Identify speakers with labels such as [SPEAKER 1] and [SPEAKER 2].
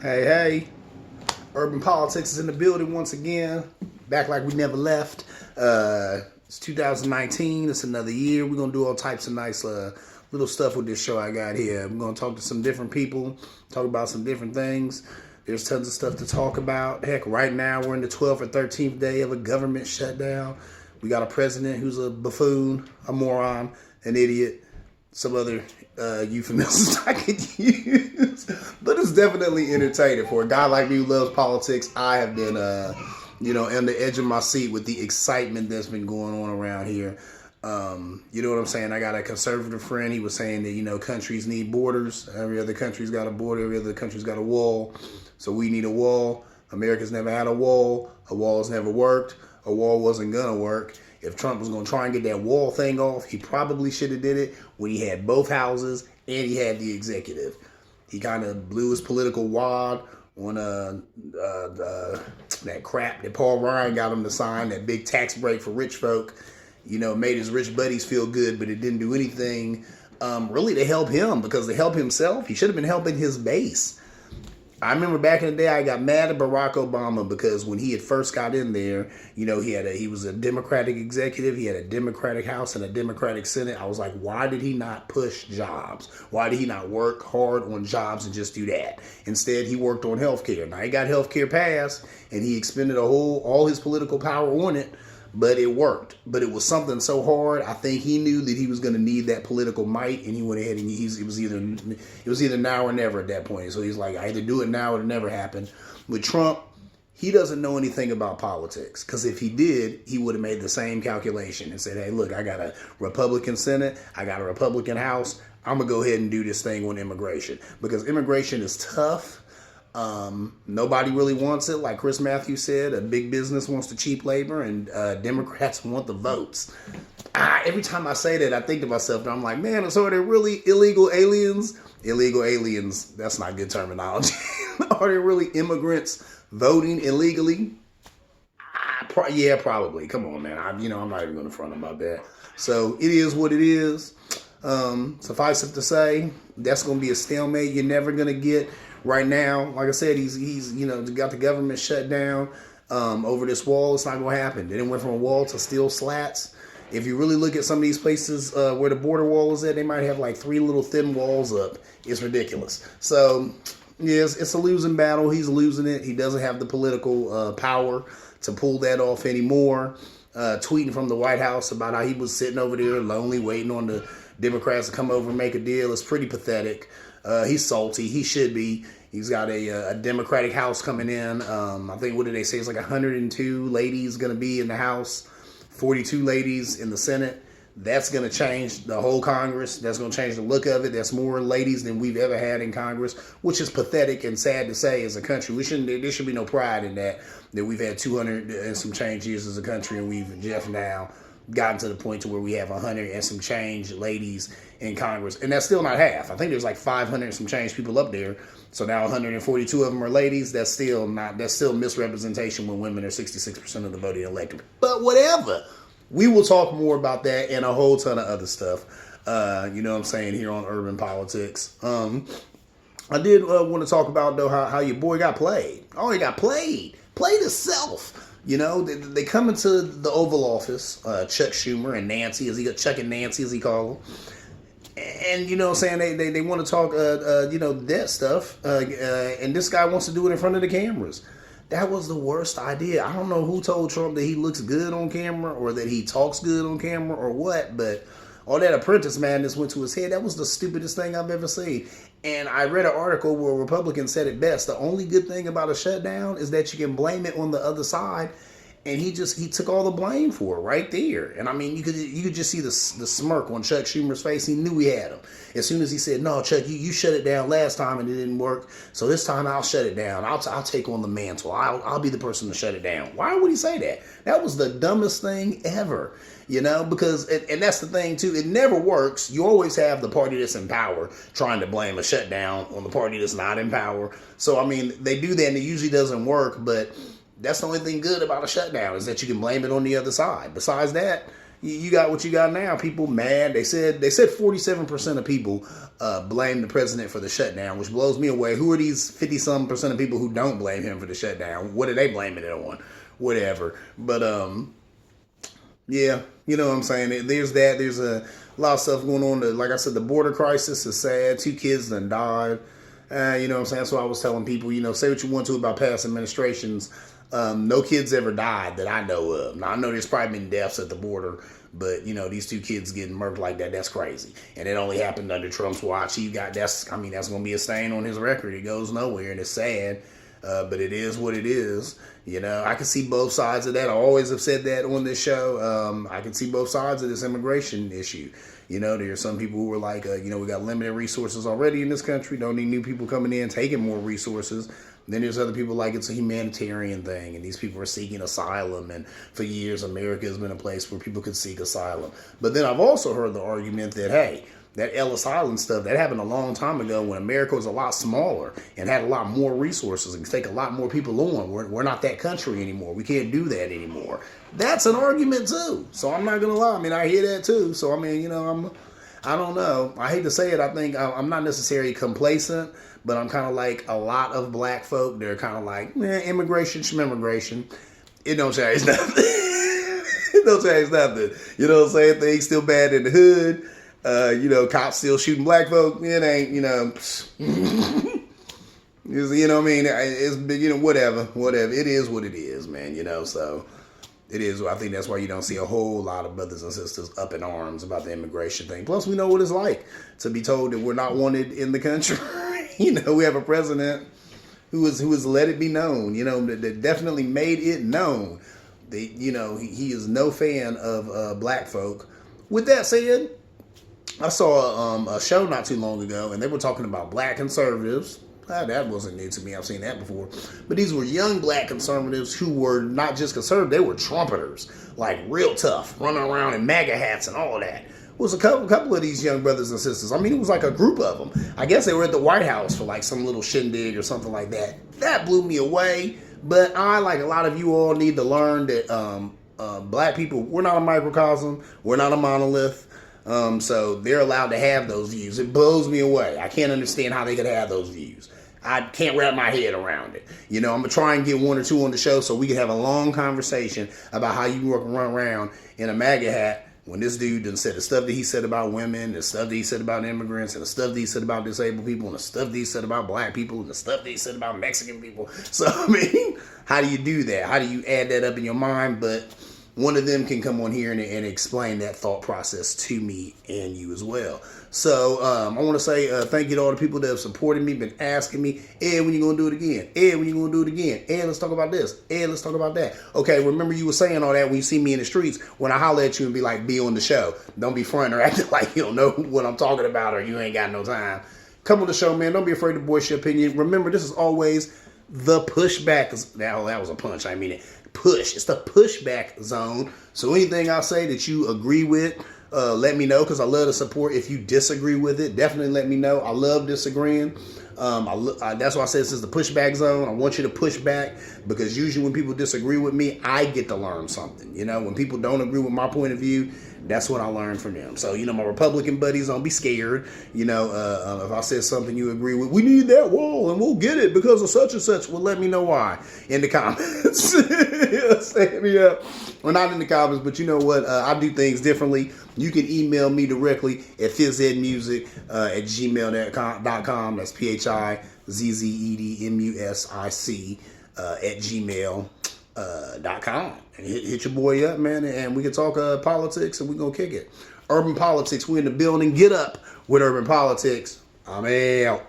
[SPEAKER 1] Hey, hey. Urban Politics is in the building once again. Back like we never left. It's 2019. It's another year. We're going to do all types of nice little stuff with this show I got here. I'm going to talk to some different people, talk about some different things. There's tons of stuff to talk about. Heck, right now we're in the 12th or 13th day of a government shutdown. We got a president who's a buffoon, a moron, an idiot, some other euphemisms I could use. But it's definitely entertaining. For a guy like me who loves politics, I have been, on the edge of my seat with the excitement that's been going on around here. You know what I'm saying? I got a conservative friend. He was saying that, countries need borders. Every other country's got a border. Every other country's got a wall. So we need a wall. America's never had a wall. A wall has never worked. A wall wasn't going to work. If Trump was going to try and get that wall thing off, he probably should have did it when he had both houses and he had the executive. He kind of blew his political wad on that crap that Paul Ryan got him to sign, that big tax break for rich folk. Made his rich buddies feel good, but it didn't do anything really to help him, because to help himself, he should have been helping his base. I remember back in the day, I got mad at Barack Obama because when he had first got in there, he was a Democratic executive. He had a Democratic House and a Democratic Senate. I was like, why did he not push jobs? Why did he not work hard on jobs and just do that? Instead, he worked on healthcare. Now, he got healthcare passed, and he expended all his political power on it. But it worked. But it was something so hard. I think he knew that he was going to need that political might, and he went ahead and it was either now or never at that point. So he's like, I either do it now or it'll never happen. With Trump, he doesn't know anything about politics, because if he did, he would have made the same calculation and said, hey, look, I got a Republican Senate, I got a Republican House. I'm going to go ahead and do this thing on immigration, because immigration is tough. Nobody really wants it. Like Chris Matthews said, a big business wants the cheap labor, and Democrats want the votes. Every time I say that, I think to myself, I'm like, man, so are there really illegal aliens? Illegal aliens, that's not good terminology. Are there really immigrants voting illegally? Yeah, probably. Come on, man. I'm not even going to front about that. So it is what it is. Suffice it to say, that's going to be a stalemate. You're never going to get. Right now, like I said, he's got the government shut down over this wall. It's not going to happen. Then it went from a wall to steel slats. If you really look at some of these places where the border wall is at, they might have like 3 little thin walls up. It's ridiculous. So, yes, it's a losing battle. He's losing it. He doesn't have the political power to pull that off anymore. Tweeting from the White House about how he was sitting over there lonely, waiting on the Democrats to come over and make a deal. It's pretty pathetic. He's salty. He should be. He's got a Democratic House coming in. I think, what did they say? It's like 102 ladies going to be in the House, 42 ladies in the Senate. That's going to change the whole Congress. That's going to change the look of it. That's more ladies than we've ever had in Congress, which is pathetic and sad to say as a country. There should be no pride in that we've had 200 and some change years as a country, and we've just now gotten to the point to where we have 100 and some change ladies in Congress. And that's still not half. I think there's like 500 and some change people up there. So now 142 of them are ladies. That's still misrepresentation when women are 66% of the voting electorate. But whatever. We will talk more about that and a whole ton of other stuff. You know what I'm saying, here on Urban Politics. I did want to talk about, though, how your boy got played. Oh, he got played. Played himself. They come into the Oval Office, Chuck Schumer and Nancy, Chuck and Nancy, as he called them. And, they want to talk, that stuff. And this guy wants to do it in front of the cameras. That was the worst idea. I don't know who told Trump that he looks good on camera or that he talks good on camera or what, but all that apprentice madness went to his head. That was the stupidest thing I've ever seen. And I read an article where Republicans said it best. The only good thing about a shutdown is that you can blame it on the other side. And he took all the blame for it right there. And I mean, you could just see the smirk on Chuck Schumer's face. He knew he had him. As soon as he said, no, Chuck, you shut it down last time and it didn't work. So this time I'll shut it down. I'll take on the mantle. I'll be the person to shut it down. Why would he say that? That was the dumbest thing ever. Because, and that's the thing too, it never works. You always have the party that's in power trying to blame a shutdown on the party that's not in power. So, I mean, they do that and it usually doesn't work, but that's the only thing good about a shutdown, is that you can blame it on the other side. Besides that, you got what you got now. People mad. They said 47% of people blame the president for the shutdown, which blows me away. Who are these 50-some% of people who don't blame him for the shutdown? What are they blaming it on? Whatever. But yeah, you know what I'm saying? There's that. There's a lot of stuff going on. Like I said, the border crisis is sad. 2 kids done died. You know what I'm saying? That's why I was telling people, say what you want to about past administrations. No kids ever died that I know of. Now, I know there's probably been deaths at the border, but, these 2 kids getting murdered like that, that's crazy. And it only happened under Trump's watch. That's going to be a stain on his record. It goes nowhere, and it's sad. But it is what it is. I can see both sides of that. I always have said that on this show. I can see both sides of this immigration issue. There are some people who are like, we got limited resources already in this country. Don't need new people coming in, taking more resources. Then there's other people like it's a humanitarian thing, and these people are seeking asylum. And for years, America has been a place where people could seek asylum. But then I've also heard the argument that, hey, that Ellis Island stuff, that happened a long time ago when America was a lot smaller and had a lot more resources and could take a lot more people on. We're not that country anymore. We can't do that anymore. That's an argument too. So I'm not going to lie. I hear that too. So, I don't know. I hate to say it. I think I'm not necessarily complacent, but I'm kind of like a lot of black folk. They're kind of like, immigration, schmimmigration. It don't change nothing. It don't change nothing. You know what I'm saying? Things still bad in the hood. Cops still shooting black folk. It ain't, it's, It's, whatever. It is what it is, man, so it is. I think that's why you don't see a whole lot of brothers and sisters up in arms about the immigration thing. Plus, we know what it's like to be told that we're not wanted in the country. We have a president who has let it be known, that definitely made it known that, he is no fan of black folk. With that said, I saw a show not too long ago, and they were talking about black conservatives. That wasn't new to me. I've seen that before. But these were young black conservatives who were not just conservative, they were trumpeters, like real tough, running around in MAGA hats and all that. It was a couple of these young brothers and sisters. It was like a group of them. I guess they were at the White House for like some little shindig or something like that. That blew me away. But I, like a lot of you all, need to learn that black people, we're not a microcosm. We're not a monolith. So they're allowed to have those views. It blows me away. I can't understand how they could have those views. I can't wrap my head around it. I'm going to try and get 1 or 2 on the show so we can have a long conversation about how you run around in a MAGA hat when this dude done said the stuff that he said about women, the stuff that he said about immigrants, and the stuff that he said about disabled people, and the stuff that he said about black people, and the stuff that he said about Mexican people. So, how do you do that? How do you add that up in your mind? But one of them can come on here and explain that thought process to me and you as well. So I want to say thank you to all the people that have supported me, been asking me, Ed, when you going to do it again? Ed, when you going to do it again? Ed, let's talk about this. Ed, let's talk about that. Okay, remember you were saying all that when you see me in the streets, when I holler at you and be like, be on the show. Don't be fronting or acting like you don't know what I'm talking about or you ain't got no time. Come on the show, man. Don't be afraid to voice your opinion. Remember, this is always the pushback. That was a punch. I mean it. Push. It's the pushback zone. So anything I say that you agree with, let me know, because I love to support. If you disagree with it, definitely let me know. I love disagreeing. That's why I said this is the pushback zone. I want you to push back, because usually when people disagree with me, I get to learn something. When people don't agree with my point of view, that's what I learned from them. So, my Republican buddies, don't be scared. If I said something you agree with, we need that wall and we'll get it because of such and such. Well, let me know why in the comments. Stand me up. Well, not in the comments, but you know what? I do things differently. You can email me directly at phizzedmusic at gmail.com. That's PHIZZEDMUSIC at gmail.com. And hit your boy up, man, and we can talk politics, and we're going to kick it. Urban Politics, we're in the building. Get up with Urban Politics. I'm out.